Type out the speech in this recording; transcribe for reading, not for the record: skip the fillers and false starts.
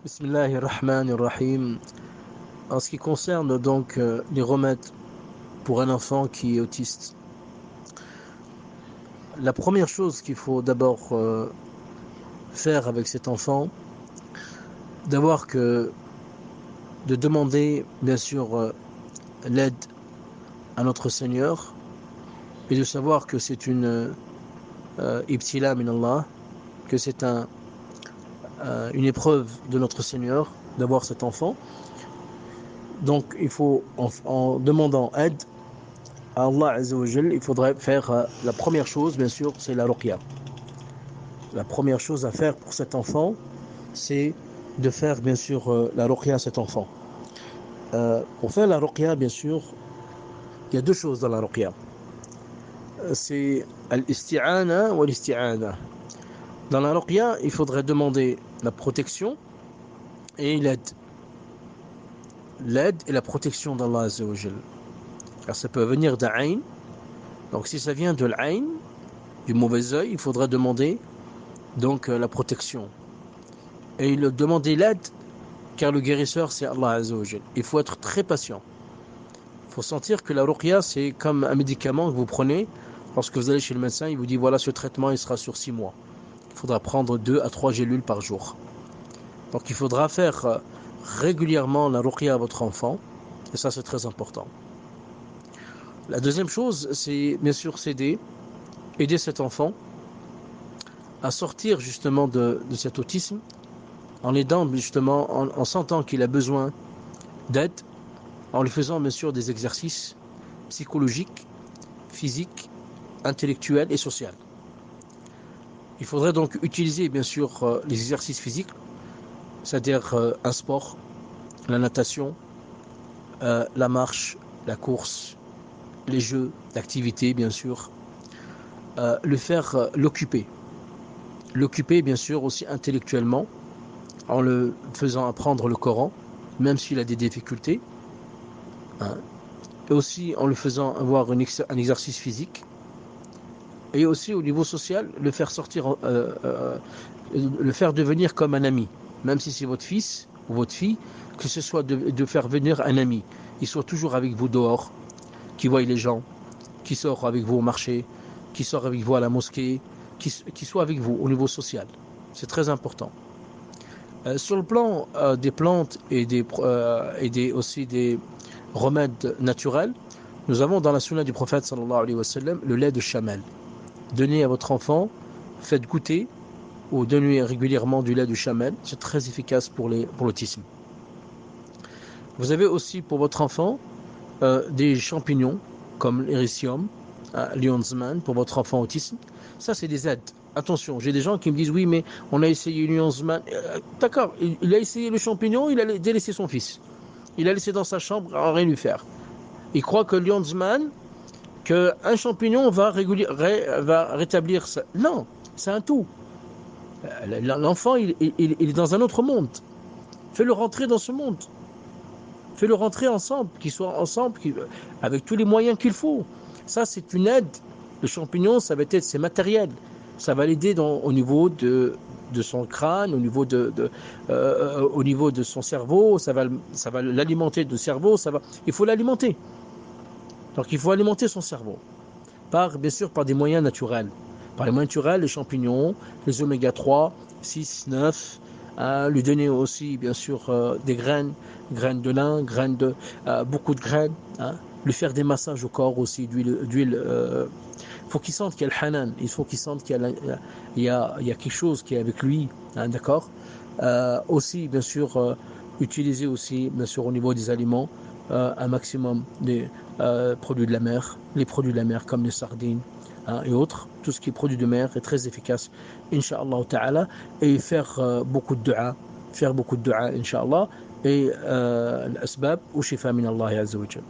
Bismillahirrahmanirrahim. En ce qui concerne donc les remèdes pour un enfant qui est autiste, la première chose qu'il faut d'abord faire avec cet enfant, de demander bien sûr l'aide à notre Seigneur et de savoir que c'est une ibtila min Allah, que c'est une épreuve de notre Seigneur d'avoir cet enfant. Donc il faut en demandant aide à Allah Azza wa Jal, il faudrait faire la première chose, bien sûr, c'est la ruqya. La première chose à faire pour cet enfant, c'est de faire bien sûr la ruqya à cet enfant. Pour faire la ruqya, bien sûr, il y a deux choses dans la ruqya. C'est al-isti'ana ou l'isti'ana. Dans la ruqya, il faudrait demander la protection et l'aide. L'aide et la protection d'Allah Azza wa Jal. Car ça peut venir d'Aïn. Donc si ça vient de l'Aïn, du mauvais œil, il faudrait demander donc la protection. Et il demander l'aide, car le guérisseur c'est Allah Azza wa Jal. Il faut être très patient. Il faut sentir que la ruqya c'est comme un médicament que vous prenez. Lorsque vous allez chez le médecin, il vous dit voilà, ce traitement il sera sur 6 mois. Il faudra prendre 2 à 3 gélules par jour. Donc il faudra faire régulièrement la ruqya à votre enfant. Et ça c'est très important. La deuxième chose, c'est bien sûr aider cet enfant à sortir justement de cet autisme, en l'aidant justement, en sentant qu'il a besoin d'aide, en lui faisant bien sûr des exercices psychologiques, physiques, intellectuels et sociaux. Il faudrait donc utiliser bien sûr les exercices physiques, c'est-à-dire un sport, la natation, la marche, la course, les jeux, l'activité bien sûr, l'occuper bien sûr aussi intellectuellement, en le faisant apprendre le Coran, même s'il a des difficultés, hein, et aussi en le faisant avoir un exercice physique, et aussi au niveau social, le faire sortir, le faire devenir comme un ami, même si c'est votre fils ou votre fille, que ce soit de faire venir un ami, il soit toujours avec vous dehors, qui voit les gens, qui sort avec vous au marché, qui sort avec vous à la mosquée, qui soit avec vous au niveau social. C'est très important. Sur le plan des plantes et aussi des remèdes naturels, nous avons dans la sunna du prophète sallallahu alayhi wa sallam le lait de chamel. Donnez à votre enfant, faites goûter ou donnez régulièrement du lait de chamel, c'est très efficace pour l'autisme. Vous avez aussi pour votre enfant des champignons comme l'éricium, l'ionzman pour votre enfant autisme. Ça c'est des aides. Attention, j'ai des gens qui me disent oui mais on a essayé l'ionzman. D'accord, il a essayé le champignon, il a délaissé son fils. Il a laissé dans sa chambre à rien lui faire. Il croit que l'ionzman, qu'un champignon va rétablir ça. Non, c'est un tout. L'enfant, il est dans un autre monde. Fais-le rentrer dans ce monde. Fais-le rentrer ensemble, qu'ils soient ensemble, avec tous les moyens qu'il faut. Ça, c'est une aide. Le champignon, ça va être, c'est matériel. Ça va l'aider au niveau de son crâne, au niveau de son cerveau. Ça va l'alimenter de cerveau. Il faut l'alimenter. Donc, il faut alimenter son cerveau. Bien sûr, par des moyens naturels. Par les moyens naturels, les champignons, les oméga 3, 6, 9, lui donner aussi, bien sûr, des graines de lin, beaucoup de graines, lui faire des massages au corps aussi, d'huile. Il faut qu'il sente qu'il y a le hanan, il faut qu'il sente qu'il y a quelque chose qui est avec lui, d'accord. Aussi, bien sûr, utiliser aussi, bien sûr, au niveau des aliments, un maximum des produits de la mer, les produits de la mer comme les sardines et autres, tout ce qui est produit de mer est très efficace, Inch'Allah ta'ala, et faire beaucoup de dua, Inch'Allah, et l'asbab ou shifa min Allah azza wa jalla.